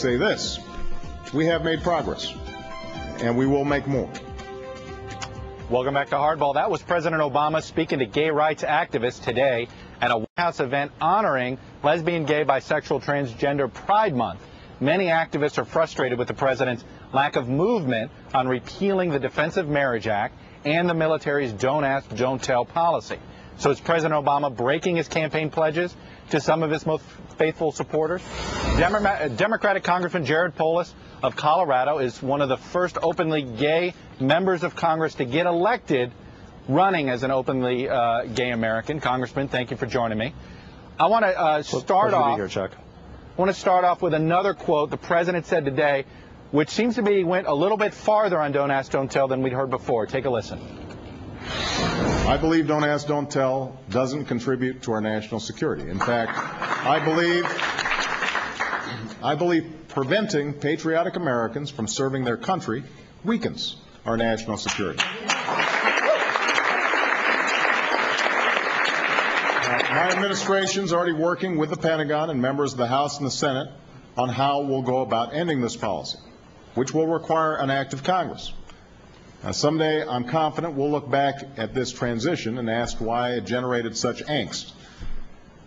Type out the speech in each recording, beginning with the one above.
say this: we have made progress, and we will make more. Welcome back to Hardball. That was President Obama speaking to gay rights activists today at a White House event honoring lesbian, gay, bisexual, transgender Pride Month. Many activists are frustrated with the president's lack of movement on repealing the Defense of Marriage Act and the military's Don't Ask, Don't Tell policy. So is President Obama breaking his campaign pledges to some of his most faithful supporters? Democratic Congressman Polis of Colorado is one of the first openly gay members of Congress to get elected running as an openly gay American. Congressman, thank you for joining me. I want to start off with another quote the president said today, which seems to be went a little bit farther on Don't Ask, Don't Tell than we'd heard before. Take a listen. I believe Don't Ask, Don't Tell doesn't contribute to our national security. In fact, I believe preventing patriotic Americans from serving their country weakens our national security. My administration is already working with the Pentagon and members of the House and the Senate on how we'll go about ending this policy, which will require an act of Congress. Now, someday, I'm confident we'll look back at this transition and ask why it generated such angst.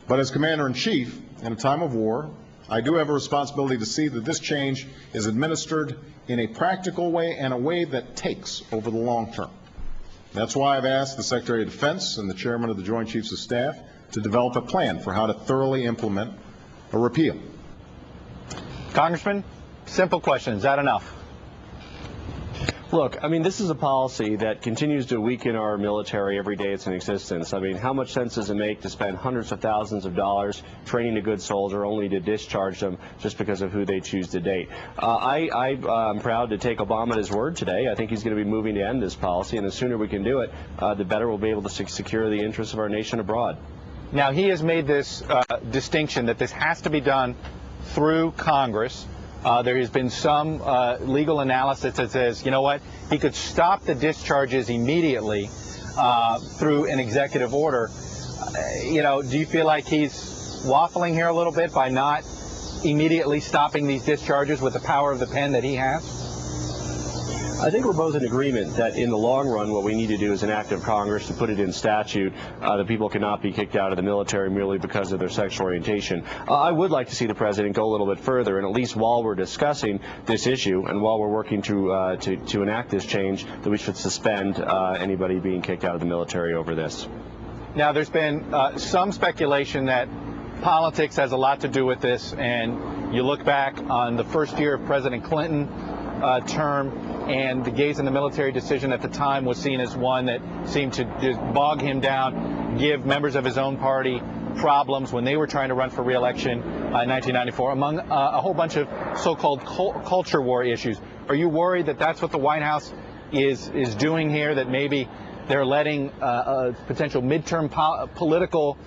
But as Commander-in-Chief, in a time of war, I do have a responsibility to see that this change is administered in a practical way and a way that takes over the long term. That's why I've asked the Secretary of Defense and the Chairman of the Joint Chiefs of Staff to develop a plan for how to thoroughly implement a repeal. Congressman, simple question. Is that enough? Look, I mean, this is a policy that continues to weaken our military every day it's in existence. I mean, how much sense does it make to spend hundreds of thousands of dollars training a good soldier only to discharge them just because of who they choose to date? I'm proud to take Obama at his word today. I think he's going to be moving to end this policy, and the sooner we can do it, the better we'll be able to secure the interests of our nation abroad. Now, he has made this distinction that this has to be done through Congress. There has been some legal analysis that says, you know what, he could stop the discharges immediately through an executive order. You know, do you feel like he's waffling here a little bit by not immediately stopping these discharges with the power of the pen that he has? I think we're both in agreement that in the long run what we need to do is an act of Congress to put it in statute that people cannot be kicked out of the military merely because of their sexual orientation. I would like to see the president go a little bit further, and at least while we're discussing this issue and while we're working to enact this change, that we should suspend anybody being kicked out of the military over this. Now, there's been some speculation that politics has a lot to do with this, and you look back on the first year of President Clinton term, and the gays in the military decision at the time was seen as one that seemed to just bog him down, give members of his own party problems when they were trying to run for re-election in 1994, among a whole bunch of so-called culture war issues. Are you worried that that's what the White House is doing here, that maybe they're letting potential midterm political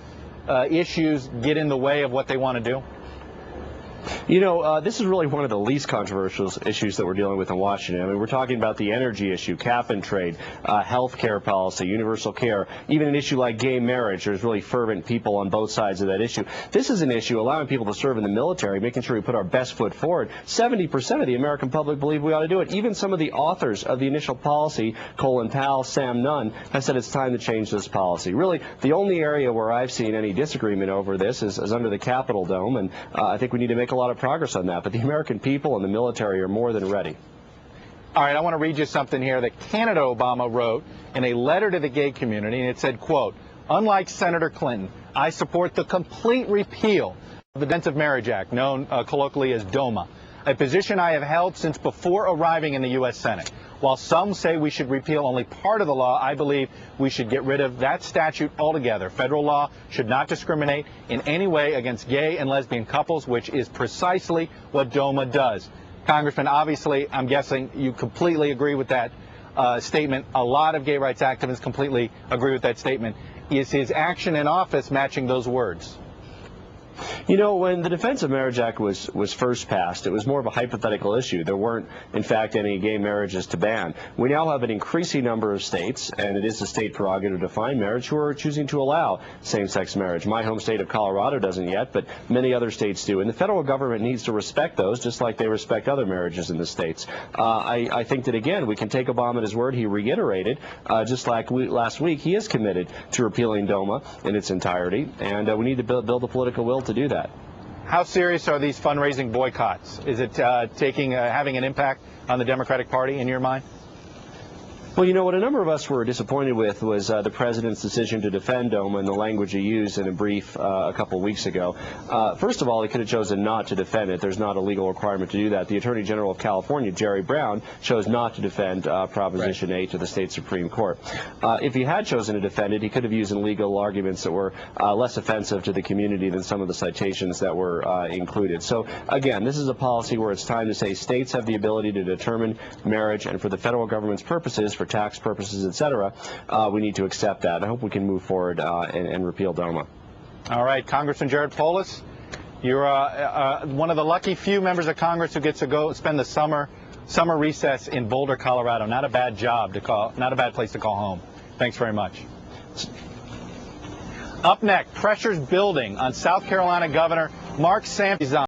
issues get in the way of what they want to do? You know, this is really one of the least controversial issues that we're dealing with in Washington. I mean, we're talking about the energy issue, cap and trade, health care policy, universal care, even an issue like gay marriage. There's really fervent people on both sides of that issue. This is an issue allowing people to serve in the military, making sure we put our best foot forward. 70% of the American public believe we ought to do it. Even some of the authors of the initial policy, Colin Powell, Sam Nunn, have said it's time to change this policy. Really, the only area where I've seen any disagreement over this is under the Capitol dome, and I think we need to make a lot of progress on that, but the American people and the military are more than ready. All right, I want to read you something here that Canada Obama wrote in a letter to the gay community, and it said, quote, "Unlike Senator Clinton, I support the complete repeal of the Defense of Marriage Act, known colloquially as DOMA, a position I have held since before arriving in the U.S. Senate. While some say we should repeal only part of the law, I believe we should get rid of that statute altogether. Federal law should not discriminate in any way against gay and lesbian couples, which is precisely what DOMA does." Congressman, obviously, I'm guessing you completely agree with that statement. A lot of gay rights activists completely agree with that statement. Is his action in office matching those words? You know, when the Defense of Marriage Act was first passed, it was more of a hypothetical issue. There weren't, in fact, any gay marriages to ban. We now have an increasing number of states, and it is a state prerogative to define marriage, who are choosing to allow same-sex marriage. My home state of Colorado doesn't yet, but many other states do. And the federal government needs to respect those, just like they respect other marriages in the states. I think that, again, we can take Obama at his word. He reiterated, just like last week, he is committed to repealing DOMA in its entirety, and we need to build the political will to do that. How serious are these fundraising boycotts? Is it having an impact on the Democratic Party in your mind? Well, you know, what a number of us were disappointed with was the president's decision to defend DOMA and the language he used in a brief a couple of weeks ago. First of all, he could have chosen not to defend it. There's not a legal requirement to do that. The Attorney General of California, Jerry Brown, chose not to defend Proposition 8 to the state Supreme Court. If he had chosen to defend it, he could have used legal arguments that were less offensive to the community than some of the citations that were included. So, again, this is a policy where it's time to say states have the ability to determine marriage, and for the federal government's purposes, for tax purposes, etc., we need to accept that. I hope we can move forward and repeal DOMA. All right, Congressman Polis, you're one of the lucky few members of Congress who gets to go spend the summer recess in Boulder, Colorado. Not a bad not a bad place to call home. Thanks very much. Up next, pressure's building on South Carolina Governor Mark Sampson.